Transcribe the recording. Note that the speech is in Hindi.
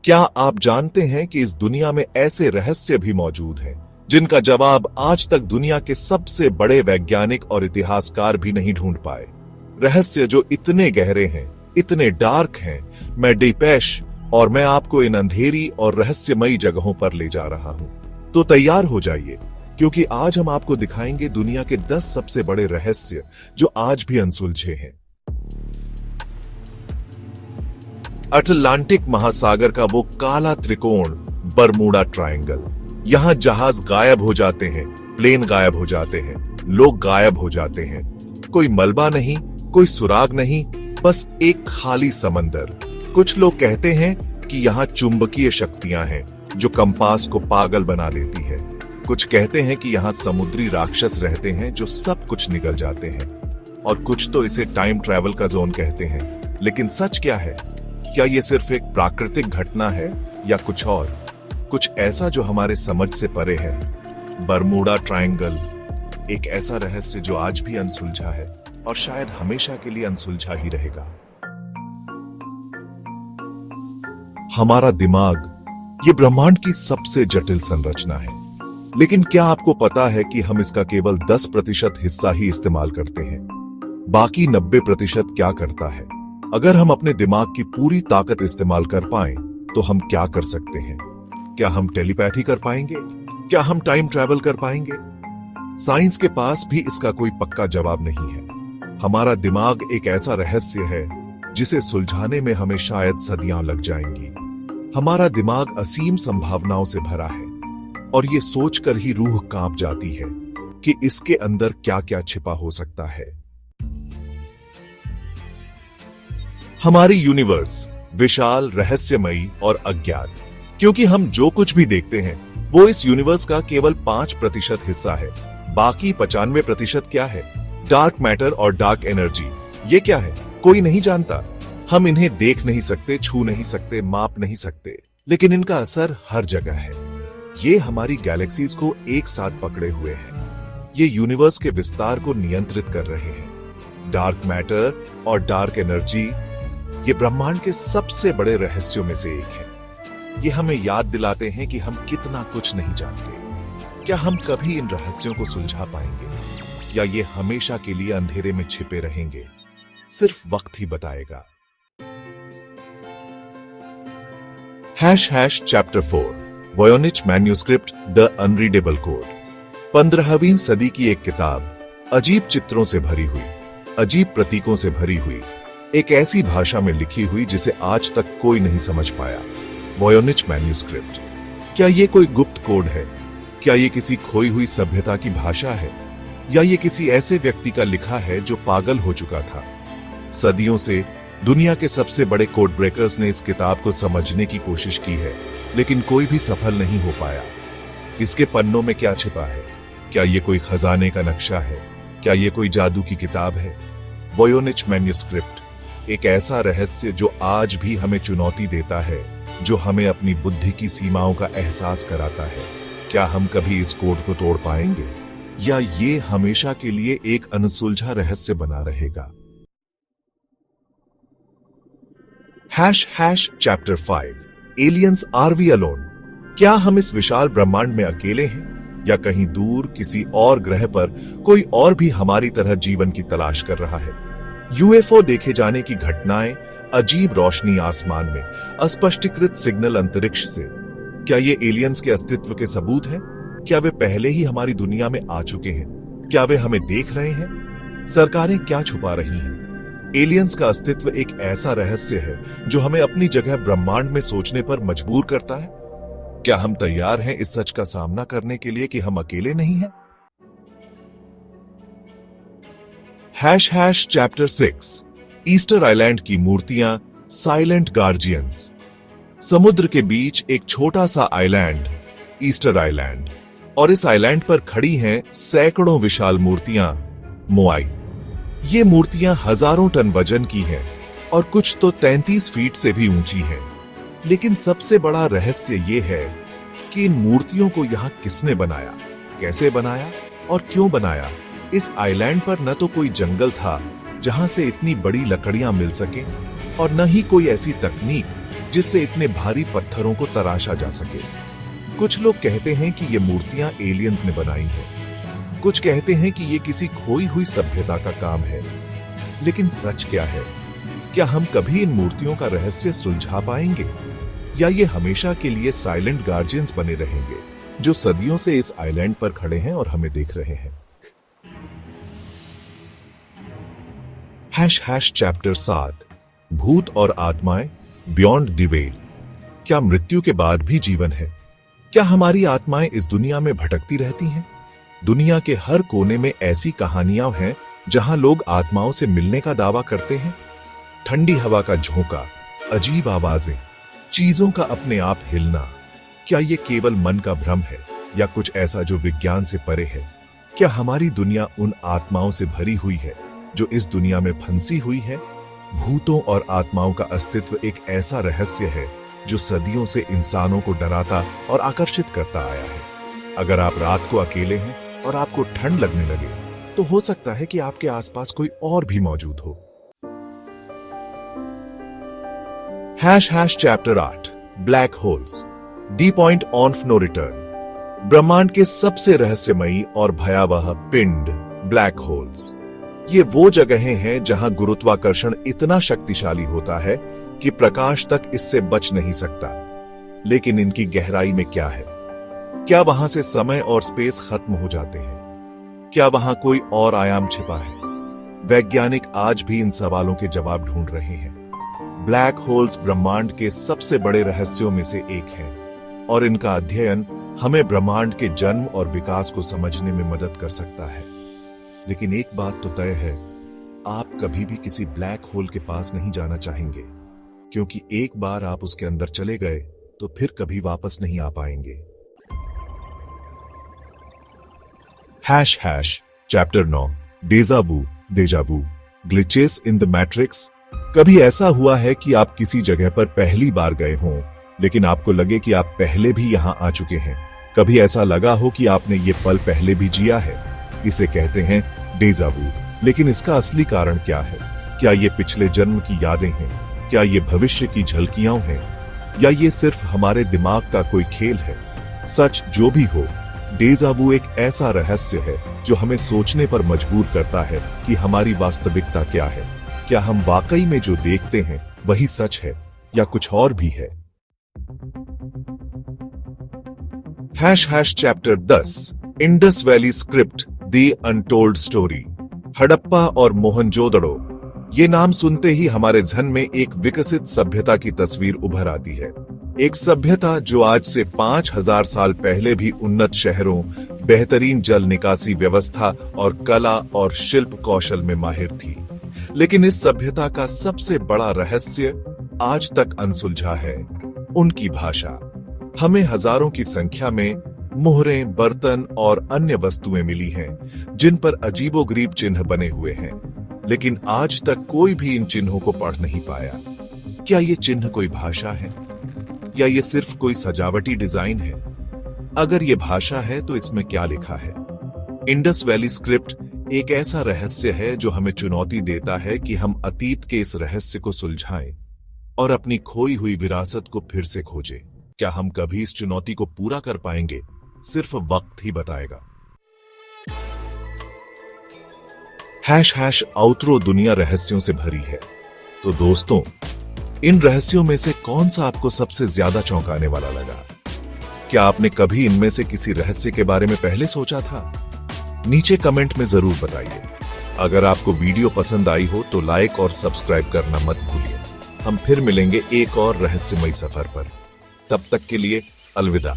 क्या आप जानते हैं कि इस दुनिया में ऐसे रहस्य भी मौजूद हैं जिनका जवाब आज तक दुनिया के सबसे बड़े वैज्ञानिक और इतिहासकार भी नहीं ढूंढ पाए। रहस्य जो इतने गहरे हैं, इतने डार्क हैं। मैं दीपेश और मैं आपको इन अंधेरी और रहस्यमयी जगहों पर ले जा रहा हूं। तो तैयार हो जाइए, क्योंकि आज हम आपको दिखाएंगे दुनिया के 10 सबसे बड़े रहस्य जो आज भी अनसुलझे हैं। अटलांटिक महासागर का वो काला त्रिकोण, बरमूडा ट्रायंगल। यहां जहाज गायब हो जाते हैं, प्लेन गायब हो जाते हैं, लोग गायब हो जाते हैं। कोई मलबा नहीं, कोई सुराग नहीं, बस एक खाली समंदर। कुछ लोग कहते हैं कि यहाँ चुंबकीय शक्तियां हैं जो कंपास को पागल बना देती है। कुछ कहते हैं कि यहाँ समुद्री राक्षस रहते हैं जो सब कुछ निगल जाते हैं, और कुछ तो इसे टाइम ट्रैवल का जोन कहते हैं। लेकिन सच क्या है? क्या ये सिर्फ एक प्राकृतिक घटना है या कुछ और, कुछ ऐसा जो हमारे समझ से परे है? बरमूडा ट्रायंगल एक ऐसा रहस्य जो आज भी अनसुलझा है और शायद हमेशा के लिए अनसुलझा ही रहेगा। हमारा दिमाग ये ब्रह्मांड की सबसे जटिल संरचना है, लेकिन क्या आपको पता है कि हम इसका केवल 10% हिस्सा ही इस्तेमाल करते हैं? बाकी 90% क्या करता है? अगर हम अपने दिमाग की पूरी ताकत इस्तेमाल कर पाएं, तो हम क्या कर सकते हैं? क्या हम टेलीपैथी कर पाएंगे? क्या हम टाइम ट्रैवल कर पाएंगे? साइंस के पास भी इसका कोई पक्का जवाब नहीं है। हमारा दिमाग एक ऐसा रहस्य है जिसे सुलझाने में हमें शायद सदियां लग जाएंगी। हमारा दिमाग असीम संभावनाओं से भरा है, और ये सोचकर ही रूह कांप जाती है कि इसके अंदर क्या क्या छिपा हो सकता है। हमारी यूनिवर्स विशाल, रहस्यमयी और अज्ञात, क्योंकि हम जो कुछ भी देखते हैं वो इस यूनिवर्स का केवल 5% हिस्सा है। बाकी 95% क्या है? डार्क मैटर और डार्क एनर्जी। ये क्या है? कोई नहीं जानता। हम इन्हें देख नहीं सकते, छू नहीं सकते, माप नहीं सकते, लेकिन इनका असर हर जगह है। ये हमारी गैलेक्सीज को एक साथ पकड़े हुए हैं। ये यूनिवर्स के विस्तार को नियंत्रित कर रहे हैं। डार्क मैटर और डार्क एनर्जी ये ब्रह्मांड के सबसे बड़े रहस्यों में से एक है। ये हमें याद दिलाते हैं कि हम कितना कुछ नहीं जानते। क्या हम कभी इन रहस्यों को सुलझा पाएंगे, या ये हमेशा के लिए अंधेरे में छिपे रहेंगे? सिर्फ वक्त ही बताएगा। Chapter 4 Voynich manuscript the unreadable code. 15वीं सदी की एक किताब, अजीब चित्रों से भरी हुई, अजीब प्रतीकों से भरी हुई, एक ऐसी भाषा में लिखी हुई जिसे आज तक कोई नहीं समझ पाया। वोयोनिच मैन्यूस्क्रिप्ट। क्या ये कोई गुप्त कोड है? क्या ये किसी खोई हुई सभ्यता की भाषा है, या ये किसी ऐसे व्यक्ति का लिखा है जो पागल हो चुका था? सदियों से दुनिया के सबसे बड़े कोड ब्रेकर्स ने इस किताब को समझने की कोशिश की है, लेकिन कोई भी सफल नहीं हो पाया। इसके पन्नों में क्या छिपा है? क्या ये कोई खजाने का नक्शा है? क्या ये कोई जादू की किताब है? वोयोनिच मैन्यूस्क्रिप्ट एक ऐसा रहस्य जो आज भी हमें चुनौती देता है, जो हमें अपनी बुद्धि की सीमाओं का एहसास कराता है। क्या हम कभी इस कोड को तोड़ पाएंगे, या ये हमेशा के लिए एक अनसुलझा रहस्य बना रहेगा? Chapter 5 aliens are we alone. क्या हम इस विशाल ब्रह्मांड में अकेले हैं, या कहीं दूर किसी और ग्रह पर कोई और भी हमारी तरह जीवन की तलाश कर रहा है? यूएफओ देखे जाने की घटनाएं, अजीब रोशनी आसमान में, अस्पष्टीकृत सिग्नल अंतरिक्ष से। क्या ये एलियंस के अस्तित्व के सबूत हैं? क्या वे पहले ही हमारी दुनिया में आ चुके हैं? क्या वे हमें देख रहे हैं? सरकारें क्या छुपा रही हैं? एलियंस का अस्तित्व एक ऐसा रहस्य है जो हमें अपनी जगह ब्रह्मांड में सोचने पर मजबूर करता है। क्या हम तैयार हैं इस सच का सामना करने के लिए कि हम अकेले नहीं हैं? चैप्टर 6 ईस्टर आइलैंड की मूर्तियां, साइलेंट गार्जियंस। समुद्र के बीच एक छोटा सा आइलैंड, ईस्टर आइलैंड, और इस आइलैंड पर खड़ी हैं सैकड़ों विशाल मूर्तियां, मोआई। ये मूर्तियां हजारों टन वजन की हैं, और कुछ तो 33 फीट से भी ऊंची हैं। लेकिन सबसे बड़ा रहस्य ये है कि इन मूर्तियों को यहाँ किसने बनाया, कैसे बनाया और क्यों बनाया? इस आइलैंड पर न तो कोई जंगल था जहां से इतनी बड़ी लकड़ियां मिल सके, और न ही कोई ऐसी तकनीक जिससे इतने भारी पत्थरों को तराशा जा सके। कुछ लोग कहते हैं कि ये मूर्तियां एलियंस ने बनाई हैं। कुछ कहते हैं कि ये किसी खोई हुई सभ्यता का काम है। लेकिन सच क्या है? क्या हम कभी इन मूर्तियों का रहस्य सुलझा पाएंगे, या ये हमेशा के लिए साइलेंट गार्जियंस बने रहेंगे जो सदियों से इस आइलैंड पर खड़े हैं और हमें देख रहे हैं? चैप्टर 7 भूत और आत्माएं बियॉन्ड द वेल। क्या मृत्यु के बाद भी जीवन है? क्या हमारी आत्माएं इस दुनिया में भटकती रहती हैं? दुनिया के हर कोने में ऐसी कहानियां हैं जहां लोग आत्माओं से मिलने का दावा करते हैं। ठंडी हवा का झोंका, अजीब आवाजें, चीजों का अपने आप हिलना, क्या ये केवल मन का भ्रम है या कुछ ऐसा जो विज्ञान से परे है? क्या हमारी दुनिया उन आत्माओं से भरी हुई है जो इस दुनिया में फंसी हुई है? भूतों और आत्माओं का अस्तित्व एक ऐसा रहस्य है जो सदियों से इंसानों को डराता और आकर्षित करता आया है। अगर आप रात को अकेले हैं और आपको ठंड लगने लगे, तो हो सकता है कि आपके आसपास कोई और भी मौजूद हो। Chapter 8 black holes the point of no return. ब्रह्मांड के सबसे रहस्यमयी और भयावह पिंड ब्लैक होल्स। ये वो जगहें हैं जहां गुरुत्वाकर्षण इतना शक्तिशाली होता है कि प्रकाश तक इससे बच नहीं सकता। लेकिन इनकी गहराई में क्या है? क्या वहां से समय और स्पेस खत्म हो जाते हैं? क्या वहां कोई और आयाम छिपा है? वैज्ञानिक आज भी इन सवालों के जवाब ढूंढ रहे हैं। ब्लैक होल्स ब्रह्मांड के सबसे बड़े रहस्यों में से एक हैं, और इनका अध्ययन हमें ब्रह्मांड के जन्म और विकास को समझने में मदद कर सकता है। लेकिन एक बात तो तय है, आप कभी भी किसी ब्लैक होल के पास नहीं जाना चाहेंगे, क्योंकि एक बार आप उसके अंदर चले गए तो फिर कभी वापस नहीं आ पाएंगे। Chapter 9 deja vu glitches in the matrix. कभी ऐसा हुआ है कि आप किसी जगह पर पहली बार गए हों, लेकिन आपको लगे कि आप पहले भी यहां आ चुके हैं? कभी ऐसा लगा हो कि आपने ये पल पहले भी जिया है? इसे कहते हैं डेजावू। लेकिन इसका असली कारण क्या है? क्या ये पिछले जन्म की यादें हैं? क्या ये भविष्य की झलकियां हैं? या ये सिर्फ हमारे दिमाग का कोई खेल है? सच जो भी हो, डेजावू एक ऐसा रहस्य है जो हमें सोचने पर मजबूर करता है कि हमारी वास्तविकता क्या है। क्या हम वाकई में जो देखते हैं वही सच है, या कुछ और भी है? Chapter 10 Indus valley script the untold story. Harappa और मोहनजोदड़ो, ये नाम सुनते ही हमारे जहन में एक विकसित सभ्यता की तस्वीर उभर आती है। एक सभ्यता जो आज से 5000 साल पहले भी उन्नत शहरों, बेहतरीन जल निकासी व्यवस्था और कला और शिल्प कौशल में माहिर थी। लेकिन इस सभ्यता का सबसे बड़ा रहस्य आज तक अनसुलझा है, उनकी भाषा। हमें हजारों की संख्या में मोहरें, बर्तन और अन्य वस्तुएं मिली हैं जिन पर अजीबोगरीब चिन्ह बने हुए हैं, लेकिन आज तक कोई भी इन चिन्हों को पढ़ नहीं पाया। क्या ये चिन्ह कोई भाषा है, या ये सिर्फ कोई सजावटी डिजाइन है? अगर ये भाषा है तो इसमें क्या लिखा है? इंडस वैली स्क्रिप्ट एक ऐसा रहस्य है जो हमें चुनौती देता है कि हम अतीत के इस रहस्य को सुलझाएं और अपनी खोई हुई विरासत को फिर से खोजें। क्या हम कभी इस चुनौती को पूरा कर पाएंगे? सिर्फ वक्त ही बताएगा। आउटरो दुनिया रहस्यों से भरी है। तो दोस्तों, इन रहस्यों में से कौन सा आपको सबसे ज्यादा चौंकाने वाला लगा? क्या आपने कभी इनमें से किसी रहस्य के बारे में पहले सोचा था? नीचे कमेंट में जरूर बताइए। अगर आपको वीडियो पसंद आई हो तो लाइक और सब्सक्राइब करना मत भूलिए। हम फिर मिलेंगे एक और रहस्यमयी सफर पर। तब तक के लिए अलविदा।